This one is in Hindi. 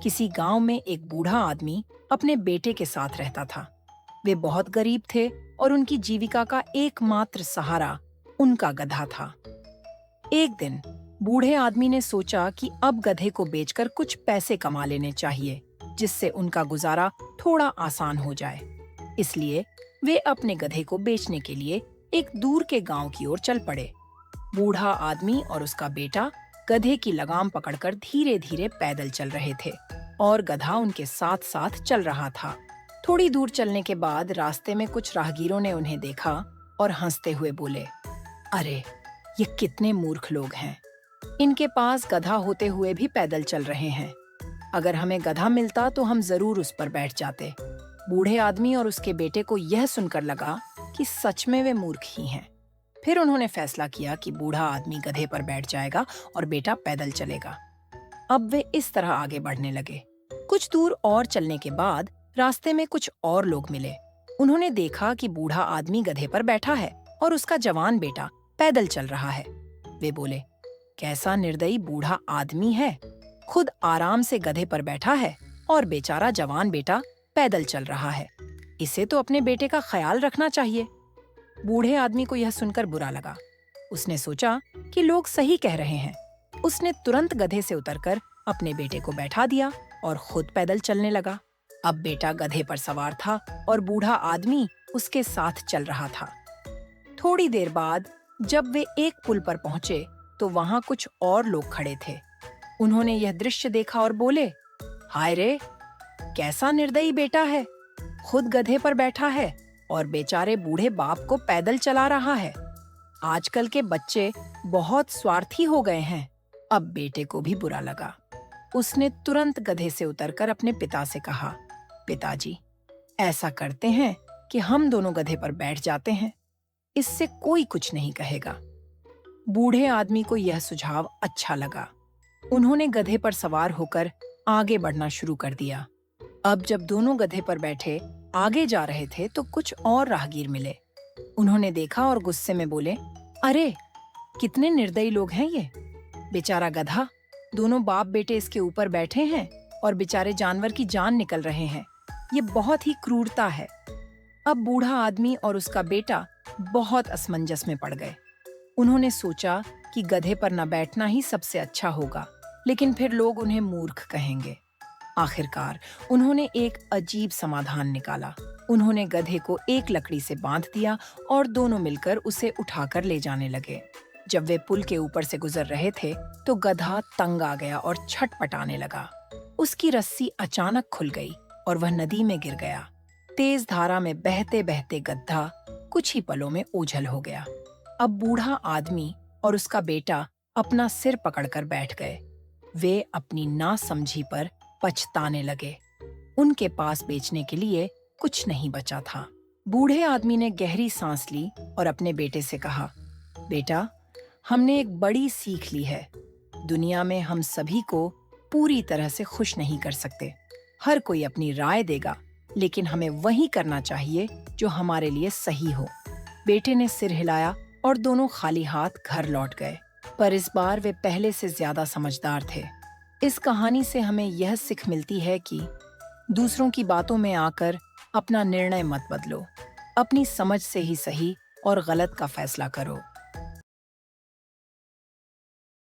किसी गांव में एक बूढ़ा आदमी अपने बेटे के साथ रहता था। वे बहुत गरीब थे और उनकी जीविका का एकमात्र सहारा उनका गधा था। एक दिन बूढ़े आदमी ने सोचा कि अब गधे को बेचकर कुछ पैसे कमा लेने चाहिए, जिससे उनका गुजारा थोड़ा आसान हो जाए। इसलिए वे अपने गधे को बेचने के लिए एक दूर के गांव की ओर चल पड़े। बूढ़ा आदमी और उसका बेटा गधे की लगाम पकड़कर धीरे धीरे पैदल चल रहे थे और गधा उनके साथ साथ चल रहा था। थोड़ी दूर चलने के बाद रास्ते में कुछ राहगीरों ने उन्हें देखा और हंसते हुए बोले, अरे, ये कितने मूर्ख लोग हैं। इनके पास गधा होते हुए भी पैदल चल रहे हैं। अगर हमें गधा मिलता तो हम जरूर उस पर बैठ जाते। बूढ़े आदमी और उसके बेटे को यह सुनकर लगा कि सच में वे मूर्ख ही हैं। फिर उन्होंने फैसला किया कि बूढ़ा आदमी गधे पर बैठ जाएगा और बेटा पैदल चलेगा। अब वे इस तरह आगे बढ़ने लगे। कुछ दूर और चलने के बाद रास्ते में कुछ और लोग मिले। उन्होंने देखा कि बूढ़ा आदमी गधे पर बैठा है और उसका जवान बेटा पैदल चल रहा है। वे बोले, कैसा निर्दयी बूढ़ा आदमी है, खुद आराम से गधे पर बैठा है और बेचारा जवान बेटा पैदल चल रहा है। इसे तो अपने बेटे का ख्याल रखना चाहिए। बूढ़े आदमी को यह सुनकर बुरा लगा। उसने सोचा कि लोग सही कह रहे हैं। उसने तुरंत गधे से उतरकर अपने बेटे को बैठा दिया और खुद पैदल चलने लगा। अब बेटा गधे पर सवार था और बूढ़ा आदमी उसके साथ चल रहा था। थोड़ी देर बाद जब वे एक पुल पर पहुंचे तो वहां कुछ और लोग खड़े थे। उन्होंने यह दृश्य देखा और बोले, हाय रे, कैसा निर्दयी बेटा है, खुद गधे पर बैठा है और बेचारे बूढ़े बाप को पैदल चला रहा है। आजकल के बच्चे बहुत स्वार्थी हो गए हैं। अब बेटे को भी बुरा लगा। उसने तुरंत गधे से उतरकर अपने पिता से कहा, पिताजी, ऐसा करते हैं कि हम दोनों गधे पर बैठ जाते हैं। इससे कोई कुछ नहीं कहेगा। बूढ़े आदमी को यह सुझाव अच्छा लगा। उन्होंने गधे पर सवार होकर आगे बढ़ना शुरू कर दिया। अब जब दोनों गधे पर बैठे आगे जा रहे थे तो कुछ और राहगीर मिले। उन्होंने देखा और गुस्से में बोले, अरे, कितने निर्दयी लोग हैं ये। बेचारा गधा, दोनों बाप बेटे इसके ऊपर बैठे हैं और बेचारे जानवर की जान निकल रहे हैं। ये बहुत ही क्रूरता है। अब बूढ़ा आदमी और उसका बेटा बहुत असमंजस में पड़ गए। उन्होंने सोचा कि गधे पर न बैठना ही सबसे अच्छा होगा, लेकिन फिर लोग उन्हें मूर्ख कहेंगे। आखिरकार उन्होंने एक अजीब समाधान निकाला। उन्होंने गधे को एक लकड़ी से बांध दिया और दोनों मिलकर उसे उठाकर ले जाने लगे। जब वे पुल के ऊपर से गुजर रहे थे तो गधा तंग आ गया और छटपटाने लगा। उसकी रस्सी अचानक खुल गई और वह नदी में गिर गया। तेज धारा में बहते बहते गधा कुछ ही पलों में ओझल हो गया। अब बूढ़ा आदमी और उसका बेटा अपना सिर पकड़कर बैठ गए। वे अपनी नासमझी पर पछताने लगे। उनके पास बेचने के लिए कुछ नहीं बचा था। बूढ़े आदमी ने गहरी सांस ली और अपने बेटे से कहा, बेटा, हमने एक बड़ी सीख ली है। दुनिया में हम सभी को पूरी तरह से खुश नहीं कर सकते। हर कोई अपनी राय देगा, लेकिन हमें वही करना चाहिए जो हमारे लिए सही हो। बेटे ने सिर हिलाया और दोनों खाली हाथ घर लौट गए। पर इस बार वे पहले से ज्यादा समझदार थे। इस कहानी से हमें यह सीख मिलती है कि दूसरों की बातों में आकर अपना निर्णय मत बदलो। अपनी समझ से ही सही और गलत का फैसला करो।